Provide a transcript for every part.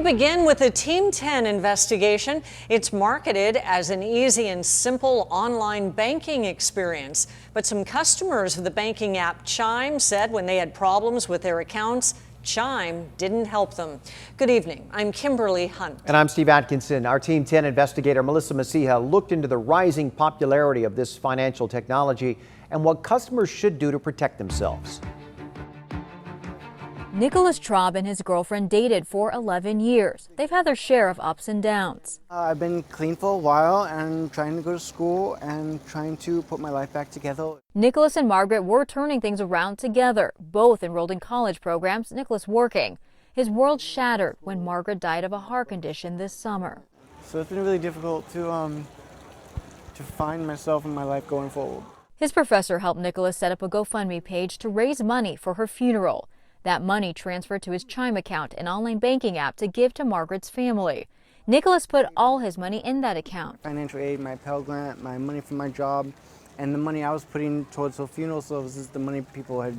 begin with a Team 10 investigation. It's marketed as an easy and simple online banking experience. But some customers of the banking app Chime said when they had problems with their accounts, Chime didn't help them. Good evening. I'm Kimberly Hunt. And I'm Steve Atkinson. Our Team 10 investigator Melissa Masiha looked into the rising popularity of this financial technology and what customers should do to protect themselves. Nicholas Traub and his girlfriend dated for 11 years. They've had their share of ups and downs. I've been clean for a while and trying to go to school and trying to put my life back together. Nicholas and Margaret were turning things around together, both enrolled in college programs, Nicholas working. His world shattered when Margaret died of a heart condition this summer. So it's been really difficult to find myself in my life going forward. His professor helped Nicholas set up a GoFundMe page to raise money for her funeral. That money transferred to his Chime account, an online banking app to give to Margaret's family. Nicholas put all his money in that account. Financial aid, my Pell Grant, my money from my job, and the money I was putting towards the funeral services, the money people had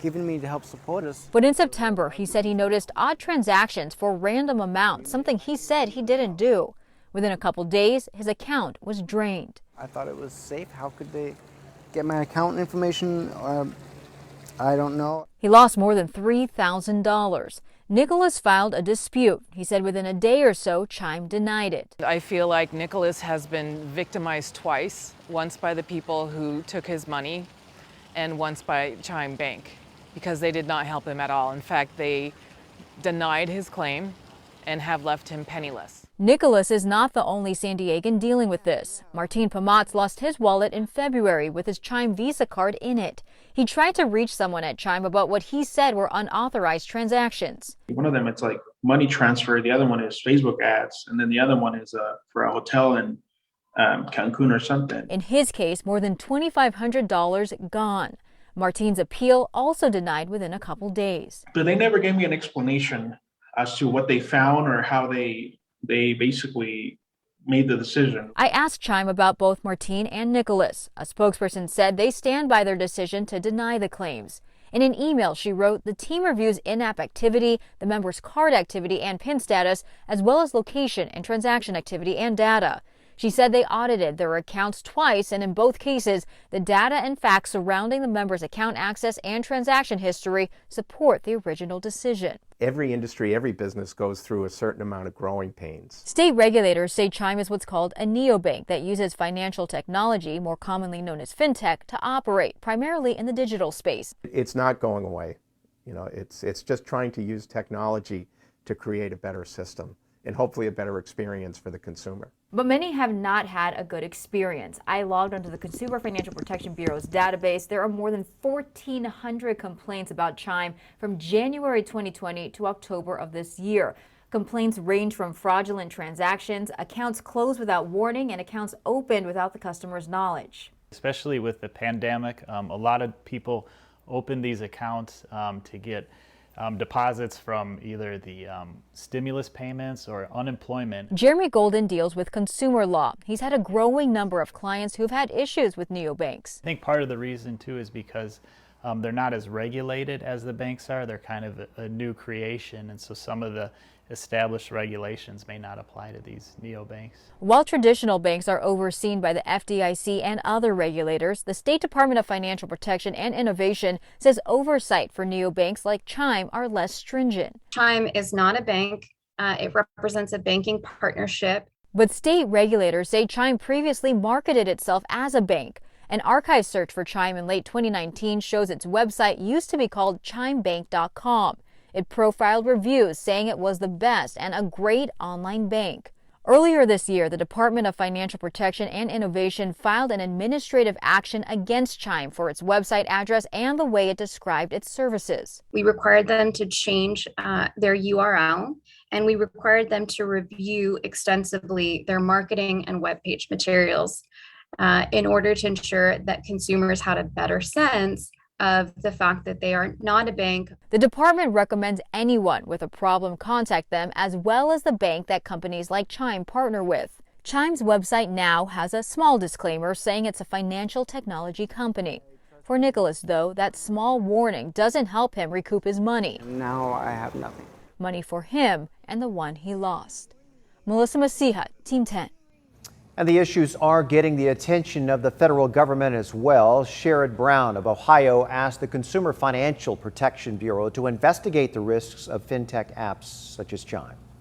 given me to help support us. But in September, he said he noticed odd transactions for random amounts, something he said he didn't do. Within a couple days, his account was drained. I thought it was safe. How could they get my account information? I don't know. He lost more than $3,000. Nicholas filed a dispute. He said within a day or so, Chime denied it. I feel like Nicholas has been victimized twice, once by the people who took his money and once by Chime Bank, because they did not help him at all. In fact, they denied his claim and have left him penniless. Nicholas is not the only San Diegan dealing with this. Martin Pamatz lost his wallet in February with his Chime Visa card in it. He tried to reach someone at Chime about what he said were unauthorized transactions. One of them, it's like money transfer. The other one is Facebook ads. And then the other one is for a hotel in Cancun or something. In his case, more than $2,500 gone. Martin's appeal also denied within a couple days. But they never gave me an explanation as to what they found or how they basically made the decision. I asked Chime about both Martin and Nicholas. A spokesperson said they stand by their decision to deny the claims. In an email, she wrote, the team reviews in-app activity, the members' card activity and PIN status, as well as location and transaction activity and data. She said they audited their accounts twice, and in both cases, the data and facts surrounding the members' account access and transaction history support the original decision. Every industry, every business goes through a certain amount of growing pains. State regulators say Chime is what's called a neobank that uses financial technology, more commonly known as fintech, to operate, primarily in the digital space. It's not going away. You know, it's just trying to use technology to create a better system and hopefully a better experience for the consumer. But many have not had a good experience. I logged onto the Consumer Financial Protection Bureau's database. There are more than 1,400 complaints about Chime from January 2020 to October of this year. Complaints range from fraudulent transactions, accounts closed without warning, and accounts opened without the customer's knowledge. Especially with the pandemic, a lot of people open these accounts to get deposits from either the stimulus payments or unemployment. Jeremy Golden deals with consumer law. He's had a growing number of clients who've had issues with neobanks. I think part of the reason too is because they're not as regulated as the banks are. They're kind of a new creation, and so some of the established regulations may not apply to these neobanks. While traditional banks are overseen by the FDIC and other regulators, the State Department of Financial Protection and Innovation says oversight for neobanks like Chime are less stringent. Chime is not a bank. It represents a banking partnership. But state regulators say Chime previously marketed itself as a bank. An archive search for Chime in late 2019 shows its website used to be called chimebank.com. It profiled reviews saying it was the best and a great online bank. Earlier this year, the Department of Financial Protection and Innovation filed an administrative action against Chime for its website address and the way it described its services. We required them to change their URL, and we required them to review extensively their marketing and webpage materials in order to ensure that consumers had a better sense of the fact that they are not a bank. The department recommends anyone with a problem contact them, as well as the bank that companies like Chime partner with. Chime's website now has a small disclaimer saying it's a financial technology company. For Nicholas, though, that small warning doesn't help him recoup his money. Now I have nothing. Money for him and the one he lost. Melissa Masiha, Team 10. And the issues are getting the attention of the federal government as well. Sherrod Brown of Ohio asked the Consumer Financial Protection Bureau to investigate the risks of fintech apps such as Chime.